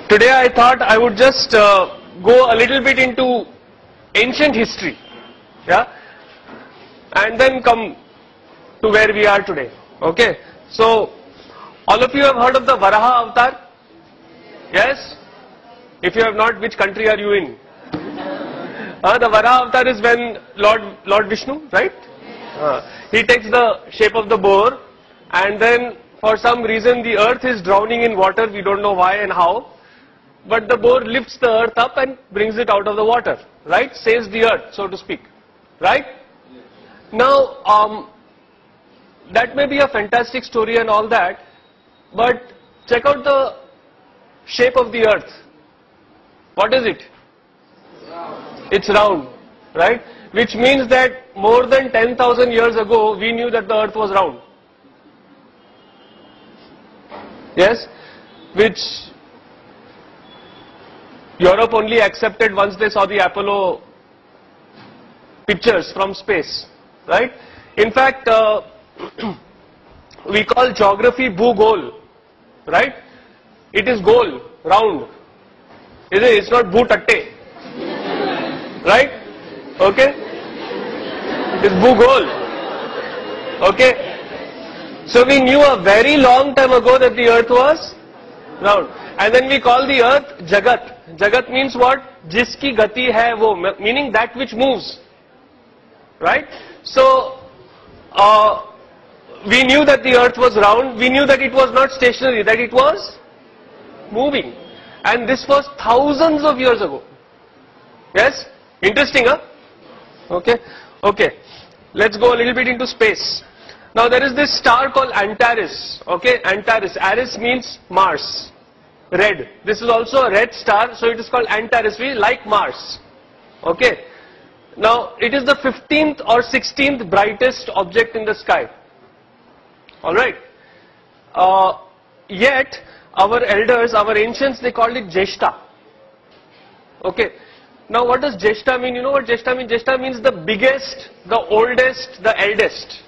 Today I thought I would just go a little bit into ancient history, yeah, and then come to where we are today. Okay, so all of you have heard of the Varaha Avatar? Yes? If you have not, which country are you in? The Varaha Avatar is when Lord Vishnu, right? He takes the shape of the boar, and then for some reason the earth is drowning in water. We don't know why and how, but the boar lifts the earth up and brings it out of the water, right? Saves the earth, so to speak, right? Now, that may be a fantastic story and all that, but check out the shape of the earth. What is it? It's round, right? Which means that more than 10,000 years ago, we knew that the earth was round. Yes? Which Europe only accepted once they saw the Apollo pictures from space, right? In fact, we call geography Bhugol, right? It is goal, round. It's not Bhutatte, right? Okay? It's Bhugol. Okay? So we knew a very long time ago that the earth was round. And then we call the earth Jagat. Jagat means what? Jiski gati hai wo, meaning that which moves. Right? So, we knew that the earth was round. We knew that it was not stationary, that it was moving. And this was thousands of years ago. Yes? Interesting, huh? Okay. Okay. Let's go a little bit into space. Now there is this star called Antares. Okay, Antares. Ares means Mars. Red. This is also a red star, so it is called Antares. We like Mars. Okay. Now it is the 15th or 16th brightest object in the sky. Alright. Yet our elders, our ancients, they called it Jeshta. Okay. Now what does Jeshta mean? You know what Jeshta means? Jeshta means the biggest, the oldest, the eldest.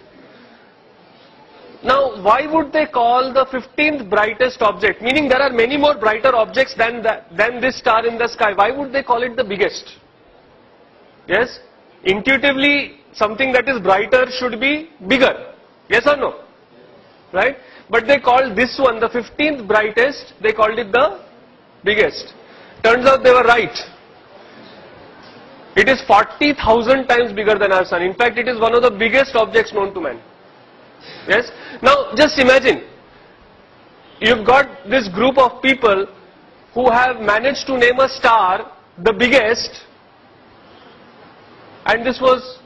Now why would they call the 15th brightest object? Meaning there are many more brighter objects than this star in the sky. Why would they call it the biggest? Yes? Intuitively, something that is brighter should be bigger. Yes or no? Right? But they called this one, the 15th brightest, they called it the biggest. Turns out they were right. It is 40,000 times bigger than our sun. In fact, it is one of the biggest objects known to man. Yes? Now, just imagine, you've got this group of people who have managed to name a star the biggest, and this was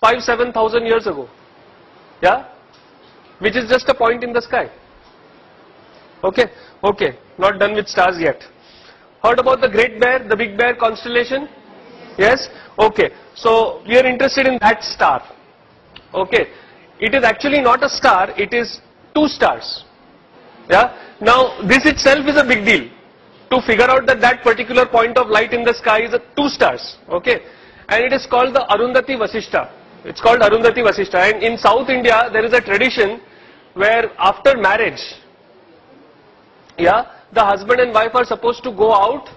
5,000-7,000 years ago. Yeah? Which is just a point in the sky. Okay? Okay. Not done with stars yet. Heard about the Great Bear, the Big Bear constellation? Yes? Okay. So, we are interested in that star. Okay. It is actually not a star, it is two stars. Yeah? Now, this itself is a big deal. To figure out that that particular point of light in the sky is two stars. Okay? And it is called the Arundhati Vasishta. It's called Arundhati Vasishta. And in South India, there is a tradition where after marriage, yeah, the husband and wife are supposed to go out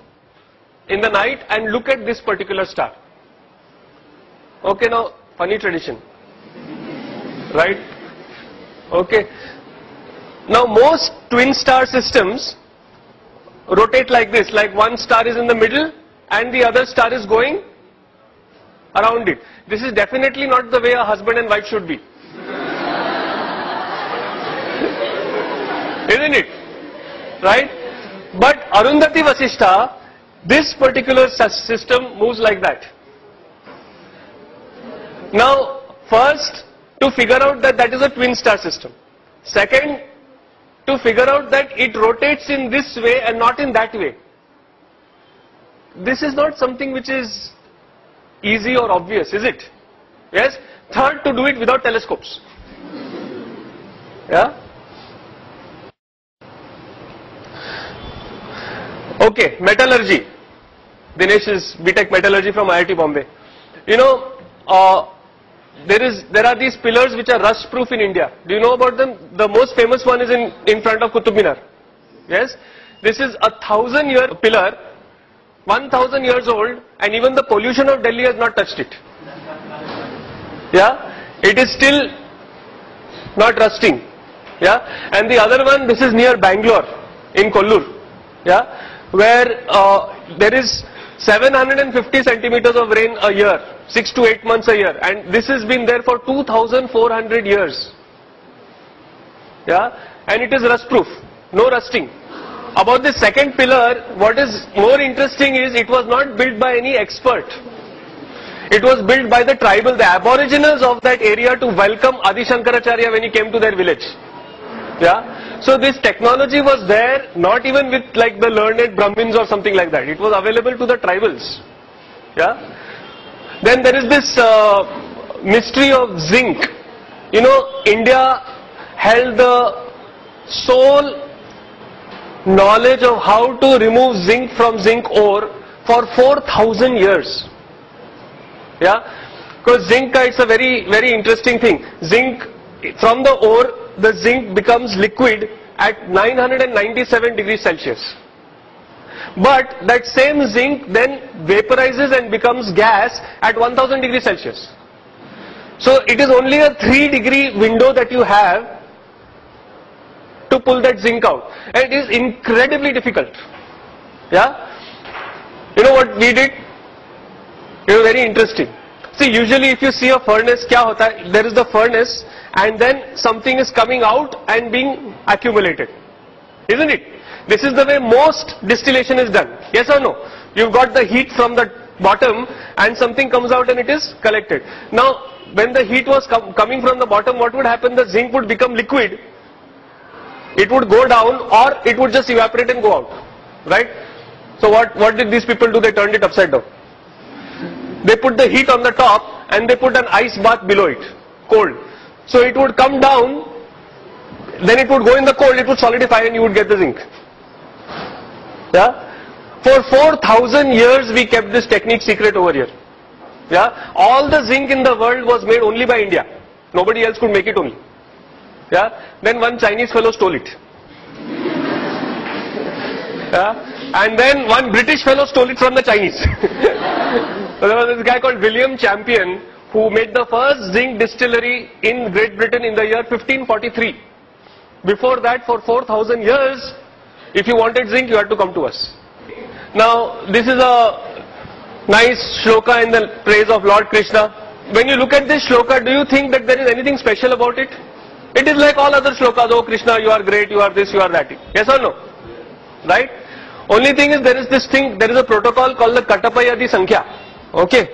in the night and look at this particular star. Okay, now, funny tradition. Right? Okay. Now most twin star systems rotate like this, like one star is in the middle and the other star is going around it. This is definitely not the way a husband and wife should be. Isn't it? Right? But Arundhati Vasishta, this particular system moves like that. Now, first, to figure out that that is a twin star system. Second, to figure out that it rotates in this way and not in that way. This is not something which is easy or obvious, is it? Yes? Third, to do it without telescopes. Yeah? Okay, metallurgy. Dinesh is BTech Metallurgy from IIT Bombay. You know, there are these pillars which are rust proof in India. Do you know about them? The most famous one is in front of Qutub Minar. Yes? This is 1,000-year pillar, 1,000 years old, and even the pollution of Delhi has not touched it. Yeah, it is still not rusting. Yeah, and the other one, this is near Bangalore in Kollur. Yeah, where there is 750 centimeters of rain a year, 6 to 8 months a year, and this has been there for 2,400 years. Yeah, and it is rust proof, no rusting. About the second pillar, what is more interesting is it was not built by any expert. It was built by the tribal, the aboriginals of that area to welcome Adi Shankaracharya when he came to their village. Yeah. So this technology was there, not even with like the learned Brahmins or something like that. It was available to the tribals. Yeah. Then there is this mystery of zinc. You know, India held the sole knowledge of how to remove zinc from zinc ore for 4,000 years. Yeah, because zinc, it's a very, very interesting thing. Zinc, from the ore, the zinc becomes liquid at 997 degrees Celsius. But that same zinc then vaporizes and becomes gas at 1000 degrees Celsius. So it is only a 3-degree window that you have to pull that zinc out. And it is incredibly difficult. Yeah? You know what we did? It was very interesting. See, usually if you see a furnace, kya hota hai? There is the furnace and then something is coming out and being accumulated. Isn't it? This is the way most distillation is done. Yes or no? You've got the heat from the bottom and something comes out and it is collected. Now, when the heat was coming from the bottom, what would happen? The zinc would become liquid. It would go down or it would just evaporate and go out. Right? So what did these people do? They turned it upside down. They put the heat on the top and they put an ice bath below it, cold. So it would come down, then it would go in the cold, it would solidify and you would get the zinc. Yeah? For 4,000 years we kept this technique secret over here. Yeah? All the zinc in the world was made only by India. Nobody else could make it only. Yeah? Then one Chinese fellow stole it. Yeah? And then one British fellow stole it from the Chinese. So there was this guy called William Champion who made the first zinc distillery in Great Britain in the year 1543. Before that, for 4,000 years, if you wanted zinc, you had to come to us. Now, this is a nice shloka in the praise of Lord Krishna. When you look at this shloka, do you think that there is anything special about it? It is like all other shlokas. Oh Krishna, you are great, you are this, you are that. Yes or no? Right? Only thing is there is this thing, there is a protocol called the Katapayadi Sankhya. Okay?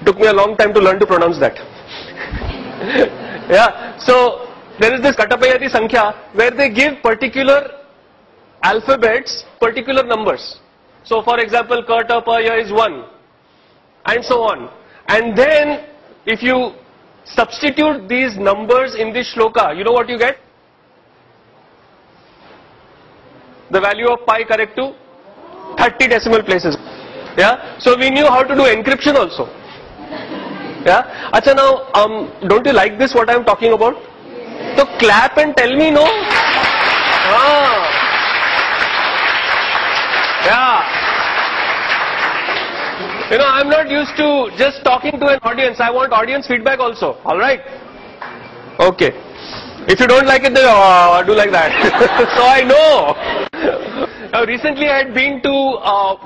Took me a long time to learn to pronounce that. Yeah. So there is this Katapayadi Sankhya where they give particular alphabets, particular numbers. So for example, Katapaya is 1 and so on. And then if you substitute these numbers in this shloka, you know what you get? The value of pi correct to 30 decimal places. Yeah. So we knew how to do encryption also. Yeah. Acha, now, don't you like this, what I am talking about? So clap and tell me, no? Ah. Yeah. You know, I am not used to just talking to an audience. I want audience feedback also. Alright? Okay. If you don't like it, then do like that. So I know. Now recently I had been to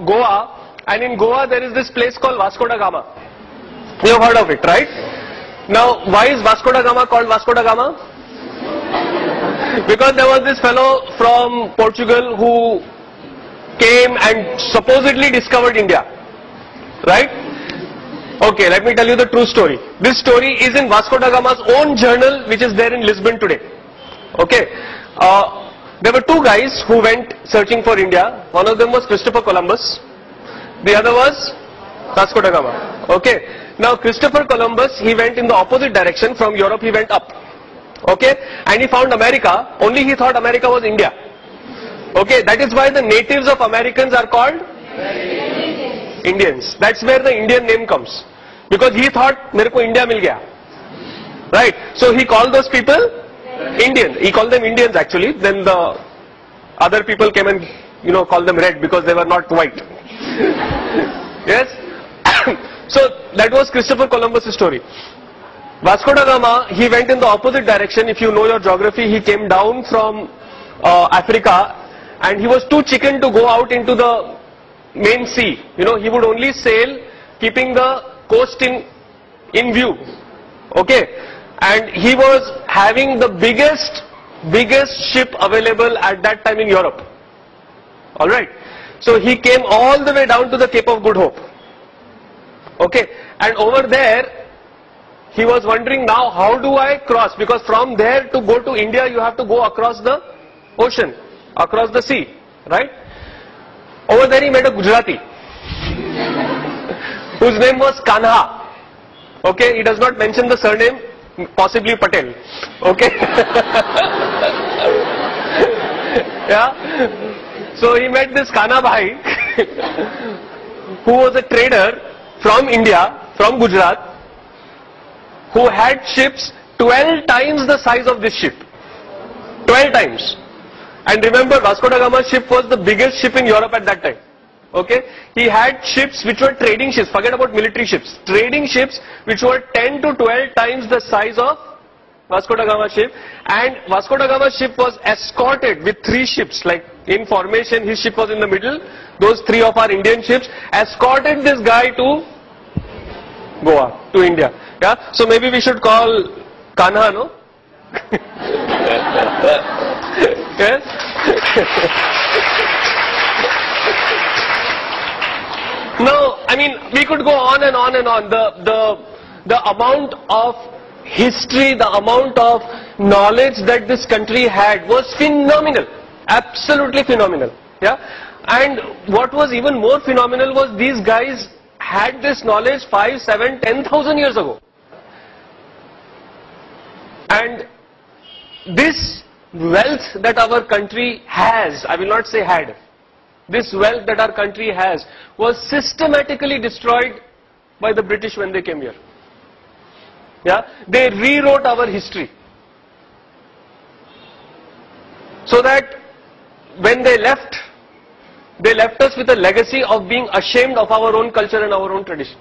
Goa, and in Goa there is this place called Vasco da Gama. You have heard of it, right? Now, why is Vasco da Gama called Vasco da Gama? Because there was this fellow from Portugal who came and supposedly discovered India. Right? Okay, let me tell you the true story. This story is in Vasco da Gama's own journal, which is there in Lisbon today. Okay? There were two guys who went searching for India. One of them was Christopher Columbus. The other was Vasco da Gama. Okay? Now Christopher Columbus, he went in the opposite direction. From Europe he went up. Okay? And he found America. Only he thought America was India. Okay? That is why the natives of Americans are called Indians. That's where the Indian name comes. Because he thought, mereko India mil gaya. Right? So he called those people Indian. He called them Indians actually. Then the other people came and, called them red because they were not white. Yes? So that was Christopher Columbus' story. Vasco da Gama, he went in the opposite direction. If you know your geography, he came down from Africa, and he was too chicken to go out into the main sea. He would only sail keeping the coast in view. Okay? And he was having the biggest ship available at that time in Europe. Alright? So he came all the way down to the Cape of Good Hope. Okay? And over there, he was wondering, now how do I cross? Because from there to go to India, you have to go across the ocean, across the sea, right? Over there he met a Gujarati whose name was Kanha. Okay, he does not mention the surname, possibly Patel. Okay. Yeah. So he met this Kanha Bhai who was a trader from India, from Gujarat, who had ships 12 times the size of this ship. 12 times. And remember, Vasco da Gama's ship was the biggest ship in Europe at that time. Okay? He had ships which were trading ships, forget about military ships, trading ships which were 10 to 12 times the size of Vasco da Gama's ship. And Vasco da Gama's ship was escorted with 3 ships, like in formation, his ship was in the middle, those 3 of our Indian ships escorted this guy to Goa, to India. Yeah? So maybe we should call Kanha, no? Yes? No, I mean, we could go on and on and on. The amount of history, the amount of knowledge that this country had was phenomenal. Absolutely phenomenal. Yeah? And what was even more phenomenal was these guys had this knowledge 5, 7, 10,000 years ago. And this wealth that our country has, I will not say had, this wealth that our country has was systematically destroyed by the British when they came here. Yeah? They rewrote our history. So that when they left us with a legacy of being ashamed of our own culture and our own tradition.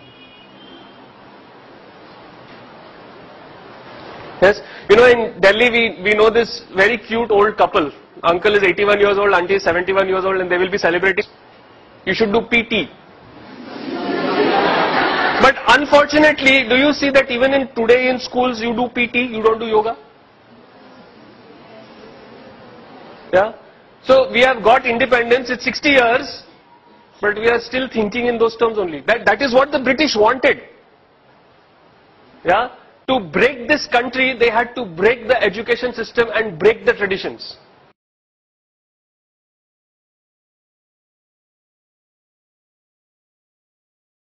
Yes, in Delhi we know this very cute old couple. Uncle is 81 years old, auntie is 71 years old, and they will be celebrating. You should do PT. But unfortunately, do you see that even in today in schools you do PT, you don't do yoga? Yeah. So we have got independence, it's 60 years, but we are still thinking in those terms only. That is what the British wanted. Yeah. To break this country, they had to break the education system and break the traditions.